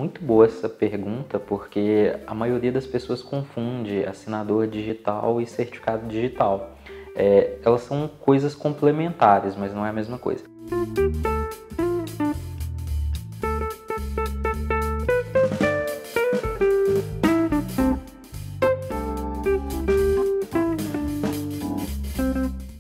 muito boa essa pergunta, porque a maioria das pessoas confunde assinador digital e certificado digital. Elas são coisas complementares, mas não é a mesma coisa.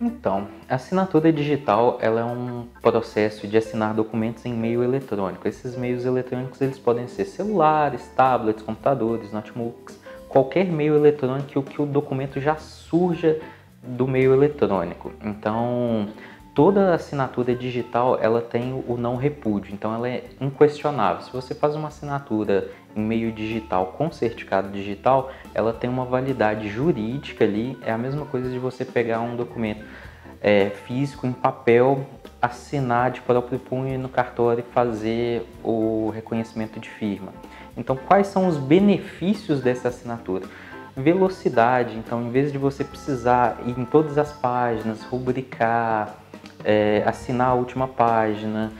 Então, a assinatura digital ela é um processo de assinar documentos em meio eletrônico. Esses meios eletrônicos eles podem ser celulares, tablets, computadores, notebooks, qualquer meio eletrônico que o documento já surja do meio eletrônico. Então, toda assinatura digital ela tem o não repúdio, então ela é inquestionável. Se você faz uma assinatura em meio digital com certificado digital, ela tem uma validade jurídica ali, é a mesma coisa de você pegar um documento físico em papel, assinar de próprio punho no cartório e fazer o reconhecimento de firma. Então, quais são os benefícios dessa assinatura? Velocidade, então em vez de você precisar ir em todas as páginas, rubricar, assinar a última página,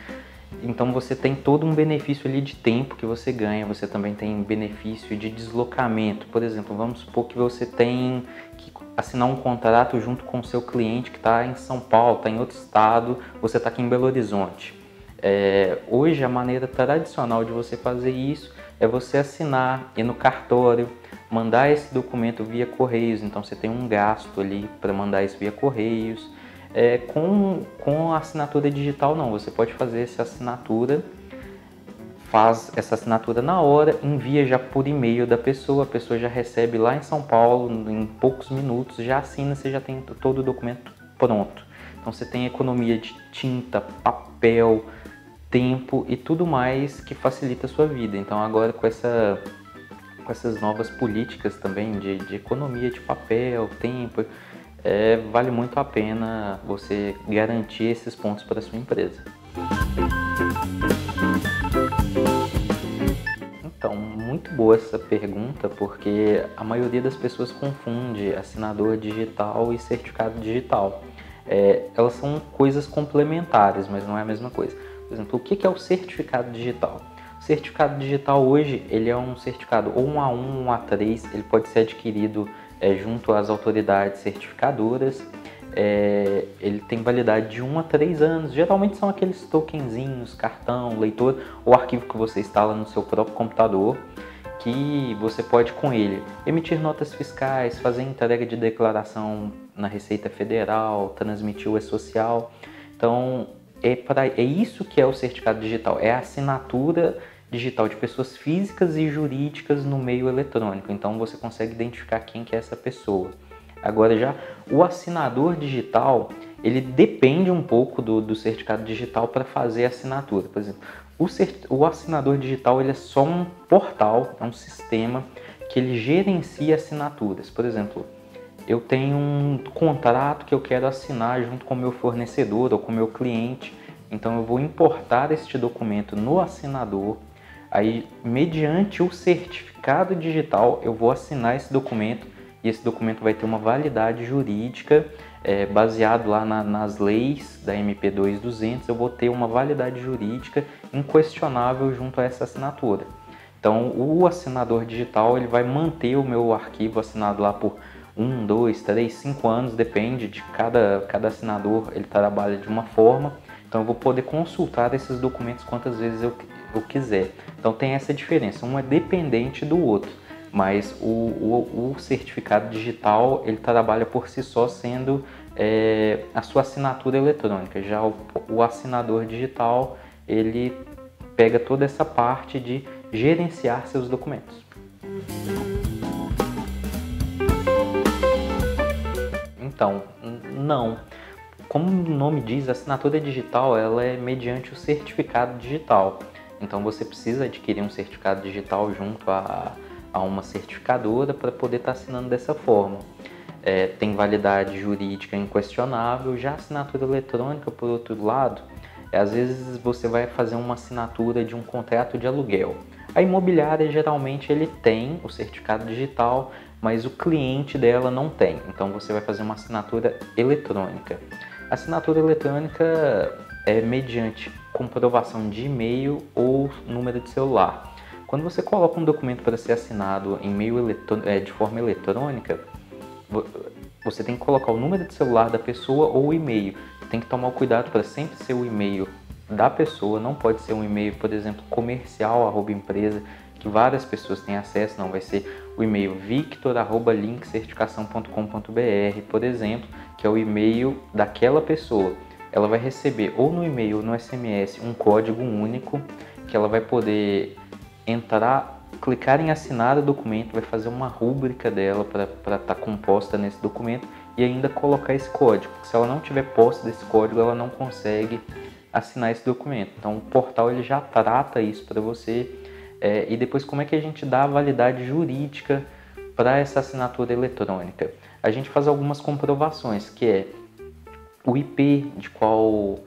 então você tem todo um benefício ali de tempo que você ganha, você também tem benefício de deslocamento. Por exemplo, vamos supor que você tem que assinar um contrato junto com o seu cliente que está em São Paulo, está em outro estado, você está aqui em Belo Horizonte. Hoje a maneira tradicional de você fazer isso é você assinar, ir no cartório, mandar esse documento via correios, então você tem um gasto ali para mandar isso via correios. Com a assinatura digital não, você pode fazer essa assinatura, faz essa assinatura na hora, envia já por e-mail da pessoa, a pessoa já recebe lá em São Paulo, em poucos minutos, já assina, você já tem todo o documento pronto. Então você tem economia de tinta, papel, tempo e tudo mais que facilita a sua vida. Então agora com essas novas políticas também de economia de papel, tempo, vale muito a pena você garantir esses pontos para a sua empresa. Então, muito boa essa pergunta, porque a maioria das pessoas confunde assinador digital e certificado digital. Elas são coisas complementares, mas não é a mesma coisa. Por exemplo, o que é o certificado digital? O certificado digital hoje ele é um certificado ou um A1, um A3, ele pode ser adquirido junto às autoridades certificadoras. Ele tem validade de 1 a 3 anos, geralmente são aqueles tokenzinhos, cartão, leitor ou arquivo que você instala no seu próprio computador, que você pode com ele emitir notas fiscais, fazer entrega de declaração na Receita Federal, transmitir o E-Social. Então é isso que é o certificado digital, é a assinatura digital de pessoas físicas e jurídicas no meio eletrônico, então você consegue identificar quem que é essa pessoa. Agora já o assinador digital, ele depende um pouco do certificado digital para fazer a assinatura. Por exemplo, o assinador digital ele é só um portal, é um sistema que ele gerencia assinaturas. Por exemplo, eu tenho um contrato que eu quero assinar junto com o meu fornecedor ou com o meu cliente, então eu vou importar este documento no assinador. Aí, mediante o certificado digital, eu vou assinar esse documento e esse documento vai ter uma validade jurídica baseado lá nas leis da MP 2200. Eu vou ter uma validade jurídica inquestionável junto a essa assinatura. Então, o assinador digital ele vai manter o meu arquivo assinado lá por 1, 2, 3, 5 anos, depende de cada assinador, ele trabalha de uma forma. Então eu vou poder consultar esses documentos quantas vezes eu quiser. Então tem essa diferença, um é dependente do outro, mas o certificado digital ele trabalha por si só sendo a sua assinatura eletrônica. Já o assinador digital ele pega toda essa parte de gerenciar seus documentos. Então, não. Como o nome diz, a assinatura digital ela é mediante o certificado digital. Então você precisa adquirir um certificado digital junto a uma certificadora para poder estar assinando dessa forma. Tem validade jurídica inquestionável. Já a assinatura eletrônica, por outro lado, às vezes você vai fazer uma assinatura de um contrato de aluguel. A imobiliária geralmente ele tem o certificado digital, mas o cliente dela não tem. Então você vai fazer uma assinatura eletrônica. A assinatura eletrônica é mediante comprovação de e-mail ou número de celular. Quando você coloca um documento para ser assinado em de forma eletrônica, você tem que colocar o número de celular da pessoa ou o e-mail. Tem que tomar cuidado para sempre ser o e-mail da pessoa, não pode ser um e-mail, por exemplo, comercial, @empresa, que várias pessoas têm acesso, não, vai ser o e-mail victor@linkcertificação.com.br, por exemplo, que é o e-mail daquela pessoa. Ela vai receber ou no e-mail ou no SMS um código único que ela vai poder entrar, clicar em assinar o documento, vai fazer uma rúbrica dela para estar composta nesse documento e ainda colocar esse código. Se ela não tiver posse desse código, ela não consegue assinar esse documento. Então o portal ele já trata isso para você. E depois como é que a gente dá a validade jurídica para essa assinatura eletrônica? A gente faz algumas comprovações, que é o IP de qual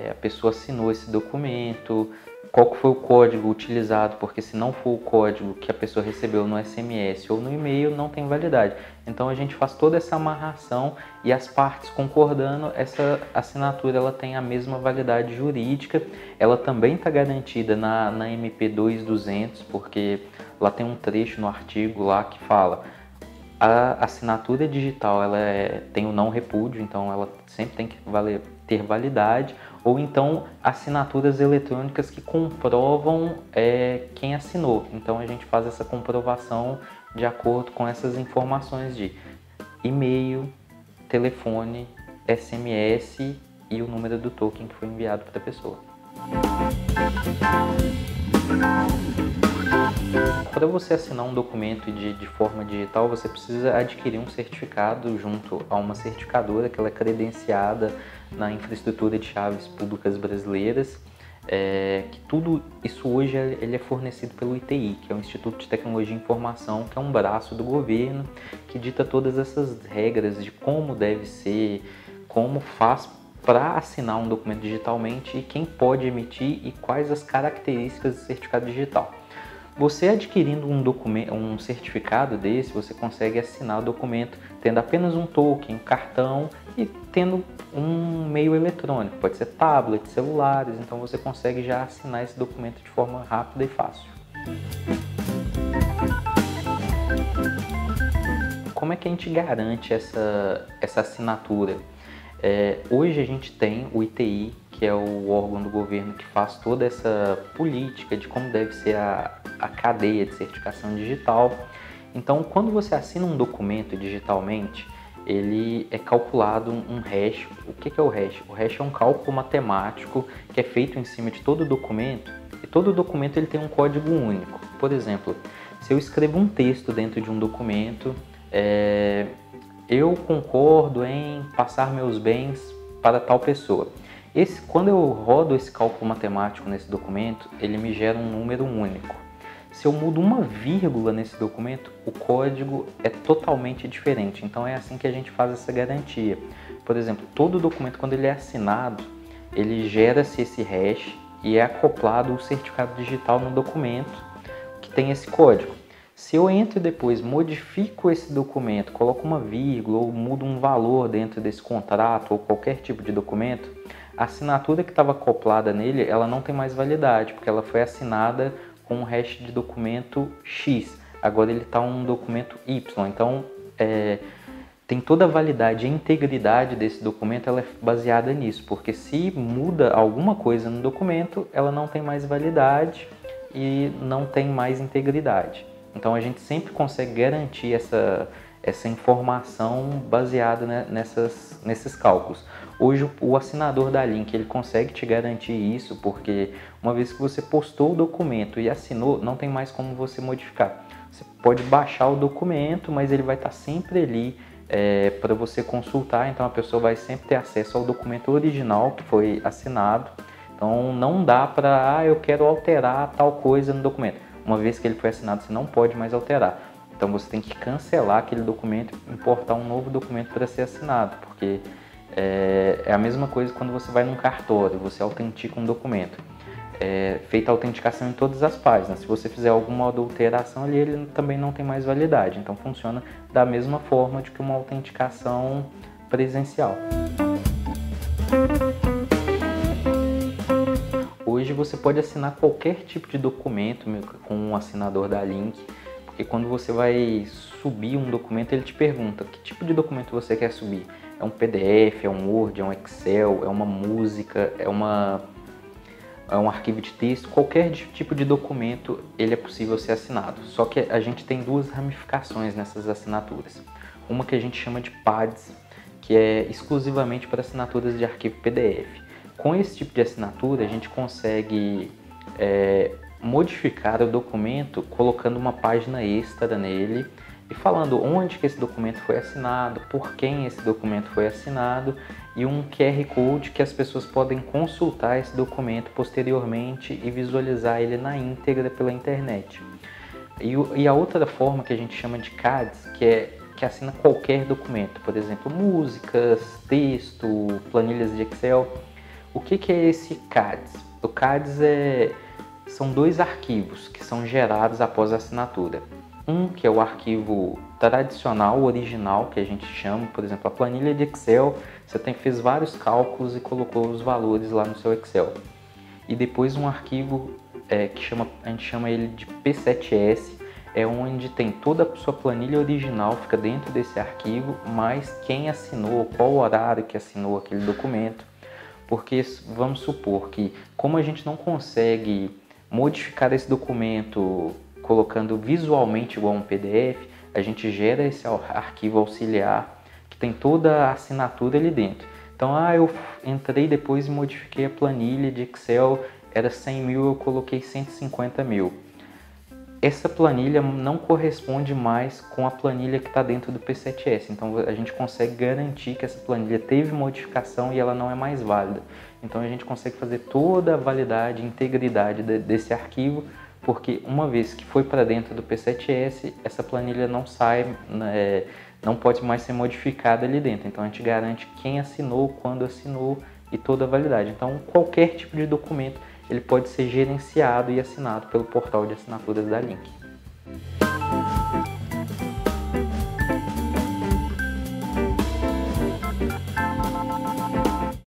a pessoa assinou esse documento, qual foi o código utilizado, porque se não for o código que a pessoa recebeu no SMS ou no e-mail, não tem validade. Então a gente faz toda essa amarração e as partes concordando, essa assinatura ela tem a mesma validade jurídica. Ela também está garantida na MP 2200, porque lá tem um trecho no artigo lá que fala: a assinatura digital ela tem o não repúdio, então ela sempre tem que ter validade, ou então assinaturas eletrônicas que comprovam quem assinou. Então a gente faz essa comprovação de acordo com essas informações de e-mail, telefone, SMS e o número do token que foi enviado para a pessoa. Para você assinar um documento de forma digital, você precisa adquirir um certificado junto a uma certificadora que ela é credenciada na infraestrutura de chaves públicas brasileiras, que tudo isso hoje ele é fornecido pelo ITI, que é o Instituto de Tecnologia e Informação, que é um braço do governo que dita todas essas regras de como deve ser, como faz para assinar um documento digitalmente e quem pode emitir e quais as características do certificado digital. Você adquirindo um certificado desse, você consegue assinar o documento tendo apenas um token, um cartão e tendo um meio eletrônico, pode ser tablet, celulares, então você consegue já assinar esse documento de forma rápida e fácil. Como é que a gente garante essa assinatura? Hoje a gente tem o ITI, que é o órgão do governo que faz toda essa política de como deve ser a cadeia de certificação digital. Então, quando você assina um documento digitalmente, ele é calculado um hash. O que é o hash? O hash é um cálculo matemático que é feito em cima de todo documento, e todo documento ele tem um código único. Por exemplo, se eu escrevo um texto dentro de um documento, eu concordo em passar meus bens para tal pessoa. Quando eu rodo esse cálculo matemático nesse documento, ele me gera um número único. Se eu mudo uma vírgula nesse documento, o código é totalmente diferente. Então é assim que a gente faz essa garantia. Por exemplo, todo documento, quando ele é assinado, ele gera-se esse hash e é acoplado o certificado digital no documento que tem esse código. Se eu entro e depois modifico esse documento, coloco uma vírgula ou mudo um valor dentro desse contrato ou qualquer tipo de documento, a assinatura que estava acoplada nele, ela não tem mais validade, porque ela foi assinada com um hash de documento X. Agora ele está um documento Y. Então, tem toda a validade e a integridade desse documento, ela é baseada nisso, porque se muda alguma coisa no documento, ela não tem mais validade e não tem mais integridade. Então a gente sempre consegue garantir essa informação baseada nesses cálculos. Hoje o assinador da Link ele consegue te garantir isso, porque uma vez que você postou o documento e assinou, não tem mais como você modificar. Você pode baixar o documento, mas ele vai estar sempre ali para você consultar, então a pessoa vai sempre ter acesso ao documento original que foi assinado. Então não dá para, eu quero alterar tal coisa no documento. Uma vez que ele foi assinado, você não pode mais alterar. Então você tem que cancelar aquele documento e importar um novo documento para ser assinado, porque é a mesma coisa quando você vai num cartório, você autentica um documento. Feita a autenticação em todas as páginas. Se você fizer alguma adulteração ali, ele também não tem mais validade. Então funciona da mesma forma de que uma autenticação presencial. Hoje você pode assinar qualquer tipo de documento com um assinador da Link, porque quando você vai subir um documento, ele te pergunta que tipo de documento você quer subir. É um PDF, é um Word, é um Excel, é uma música, é um arquivo de texto, qualquer tipo de documento ele é possível ser assinado. Só que a gente tem duas ramificações nessas assinaturas. Uma que a gente chama de PADS, que é exclusivamente para assinaturas de arquivo PDF. Com esse tipo de assinatura, a gente consegue modificar o documento colocando uma página extra nele e falando onde que esse documento foi assinado, por quem esse documento foi assinado e um QR Code que as pessoas podem consultar esse documento posteriormente e visualizar ele na íntegra pela internet. E a outra forma que a gente chama de CADS, que assina qualquer documento, por exemplo, músicas, texto, planilhas de Excel. O que é esse CADS? O CADS são dois arquivos que são gerados após a assinatura. Um que é o arquivo tradicional, original, que a gente chama, por exemplo, a planilha de Excel, você fez vários cálculos e colocou os valores lá no seu Excel. E depois um arquivo a gente chama ele de P7S, é onde tem toda a sua planilha original, fica dentro desse arquivo, mas quem assinou, qual horário que assinou aquele documento. Porque vamos supor que, como a gente não consegue modificar esse documento colocando visualmente igual um PDF, a gente gera esse arquivo auxiliar que tem toda a assinatura ali dentro. Então, eu entrei depois e modifiquei a planilha de Excel, era 100 mil, eu coloquei 150 mil. Essa planilha não corresponde mais com a planilha que está dentro do P7S, então a gente consegue garantir que essa planilha teve modificação e ela não é mais válida. Então a gente consegue fazer toda a validade e integridade desse arquivo, porque uma vez que foi para dentro do P7S, essa planilha não sai, não pode mais ser modificada ali dentro. Então a gente garante quem assinou, quando assinou e toda a validade. Então qualquer tipo de documento ele pode ser gerenciado e assinado pelo portal de assinaturas da Link.